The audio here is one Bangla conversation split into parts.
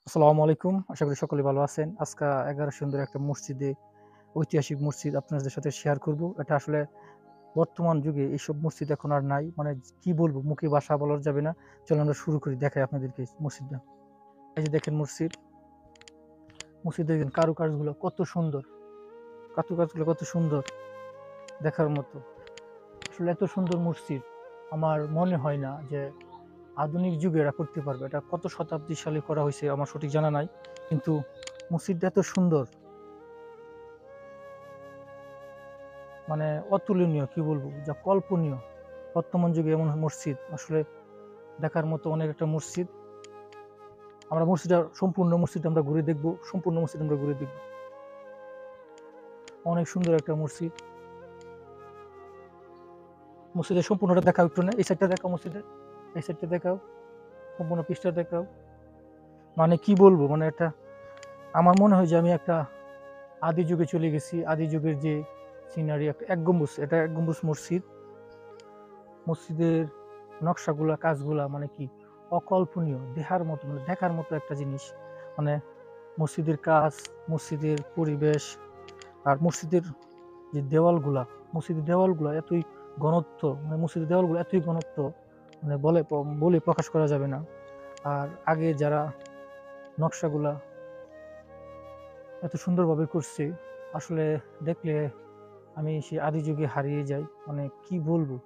আসসালামু আলাইকুম। আশা করি সকলে ভালো আছেন। আজকে ১১ সুন্দর একটা মসজিদে ঐতিহাসিক মসজিদ আপনাদের সাথে শেয়ার করব। এটা আসলে বর্তমান যুগে এইসব মসজিদ এখন আর নাই। মানে কি বলবো? মুখে ভাষা বলা যাবে না। চলুন আমরা শুরু করি। দেখাই আপনাদেরকে মসজিদটা। এই যে দেখেন মসজিদ। মসজিদের দেখেন কারুকাজগুলো কত সুন্দর। কারুকাজগুলো কত সুন্দর দেখার মতো। আসলে এত সুন্দর মসজিদ আমার মনে হয় না যে আধুনিক যুগে এরা করতে পারবে। এটা কত শতাব্দী সালে করা হইছে আমার সঠিক জানা নাই। কিন্তু মসজিদটা এত সুন্দর মানে অতুলনীয়, কি বলবো, যা কল্পনীয়। বর্তমান যুগে এমন মসজিদ আসলে দেখার মতো অনেক একটা মসজিদ। আমরা মসজিদটা সম্পূর্ণ মসজিদ আমরা ঘুরে দেখব, সম্পূর্ণ মসজিদ আমরা ঘুরে দেখব। অনেক সুন্দর একটা মসজিদ। মসজিদের সম্পূর্ণটা দেখাও একটু, না এই সাইডটা দেখাও, মসজিদের এই সাইডটা দেখাও, সম্পূর্ণ পৃষ্ঠা দেখাও। মানে কি বলবো, মানে একটা আমার মনে হয় যে আমি একটা আদি যুগে চলে গেছি। আদি যুগের যে সিনারি, একটা এক গম্বুজ, এটা এক গম্বুজ মসজিদ। মসজিদের নকশাগুলা, কাজগুলা মানে কি অকল্পনীয়, দেখার মতো, মানে দেখার মতো একটা জিনিস। মানে মসজিদের কাজ, মসজিদের পরিবেশ, আর মসজিদের যে দেওয়ালগুলা, মসজিদের দেওয়ালগুলা এতই ঘনত্ব, মানে মসজিদের দেওয়ালগুলো এতই ঘনত্ব, মানে বলে প্রকাশ করা যাবে না। আর আগে যারা নকশাগুলা এত সুন্দরভাবে করছে, আসলে দেখলে আমি সেই আদি যুগে হারিয়ে যাই। মানে কি বলবো,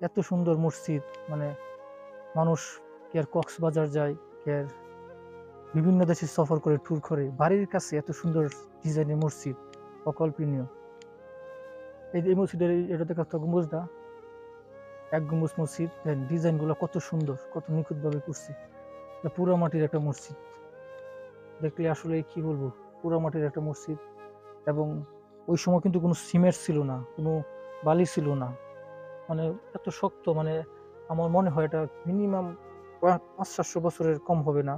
এত সুন্দর মসজিদ। মানে মানুষ কে আর কক্সবাজার যায়, কে আর বিভিন্ন দেশে সফর করে, ট্যুর করে, বাড়ির কাছে এত সুন্দর ডিজাইনের মসজিদ অকল্পনীয়। এই মসজিদের এটা দেখা তো গম্বুজটা, এক গম্বুজ মসজিদ। ডিজাইন গুলো কত সুন্দর, কত নিখুঁত ভাবে করছে। পুরো মাটির একটা মসজিদ, দেখলে আসলে কি বলবো, পুরো মাটির একটা মসজিদ। এবং ওই সময় কিন্তু কোনো সিমেন্ট ছিল না, কোনো বালি ছিল না। মানে এত শক্ত, মানে আমার মনে হয় এটা মিনিমাম ৫০০-৭০০ বছরের কম হবে না।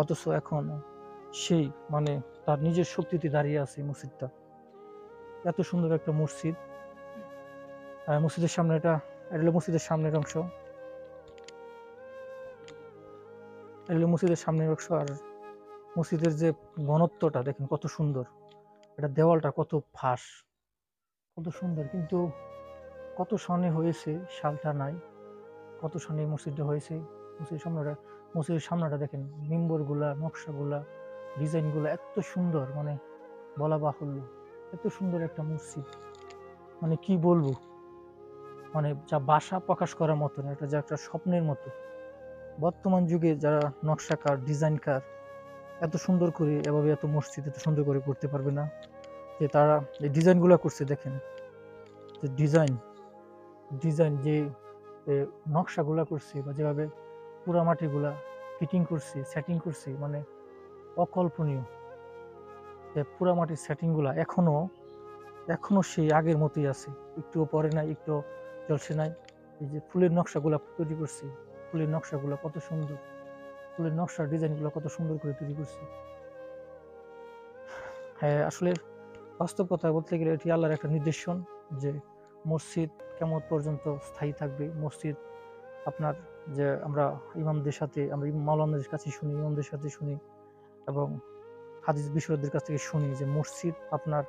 অথচ এখন সেই মানে তার নিজের শক্তিতে দাঁড়িয়ে আছে মসজিদটা। এত সুন্দর একটা মসজিদ। মসজিদের সামনে এটা হলো মসজিদের সামনের অংশ। এটা হলো মসজিদের সামনের অংশ। আর মসজিদের যে ঘনত্বটা দেখেন কত সুন্দর। এটা দেওয়ালটা কত ফাঁস, কত সুন্দর। কিন্তু কত সনে হয়েছে সালটা নাই, কত সনে এই মসজিদটা হয়েছে। মসজিদের সামনেটা দেখেন, মিম্বর গুলা, নকশা গুলা, ডিজাইন গুলা এত সুন্দর, মানে বলা বাহুল্য। এত সুন্দর একটা মসজিদ, মানে কি বলবো, মানে যা ভাষা প্রকাশ করার মতো না, এটা যা একটা স্বপ্নের মতো। বর্তমান যুগে যারা নকশাকার, ডিজাইনকার এত সুন্দর করে এভাবে এত মসজিদ এত সুন্দর করে করতে পারবে না। যে তারা এই ডিজাইনগুলো করছে দেখেন, যে ডিজাইন যে নকশাগুলা করছে, বা যেভাবে পোড়ামাটিগুলা ফিটিং করছে, সেটিং করছে, মানে অকল্পনীয়। যে পোড়ামাটির সেটিংগুলা এখনো সেই আগের মতোই আছে, একটুও পরে নাই, একটু জলসে নাই। এই যে ফুলের নকশাগুলা তৈরি করছে, ফুলের নকশাগুলা কত সুন্দর, ফুলের নকশার ডিজাইনগুলো কত সুন্দর করে তৈরি করছে। হ্যাঁ, আসলে বাস্তব কথা বলতে গেলে এটি আল্লাহর একটা নির্দেশন, যে মসজিদ কেমন পর্যন্ত স্থায়ী থাকবে। মসজিদ আপনার, যে আমরা ইমামদের সাথে, আমরা মাওলানাদের কাছে শুনি, ইমামদের সাথে শুনি, এবং হাদিস বিশারদদের কাছ থেকে শুনি যে মসজিদ আপনার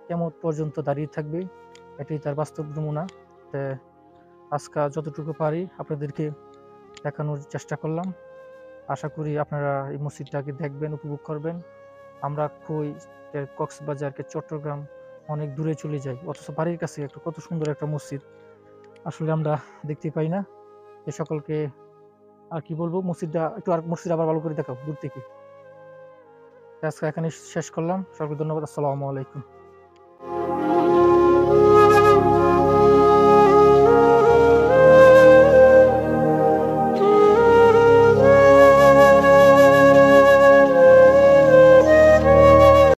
কেমন পর্যন্ত দাঁড়িয়ে থাকবে। এটাই তার বাস্তব নমুনা। আজকে যতটুকু পারি আপনাদেরকে দেখানোর চেষ্টা করলাম। আশা করি আপনারা এই মসজিদটাকে দেখবেন, উপভোগ করবেন। আমরা কক্সবাজার, চট্টগ্রাম অনেক দূরে চলে যাই, অথচ বাড়ির কাছে একটা কত সুন্দর একটা মসজিদ আসলে আমরা দেখতে পাই না। এ সকলকে আর কি বলবো, মসজিদ আবার ভালো করে দেখাও দূর থেকে। আজকে এখানে শেষ করলাম। সকলকে ধন্যবাদ। আসসালামু আলাইকুম।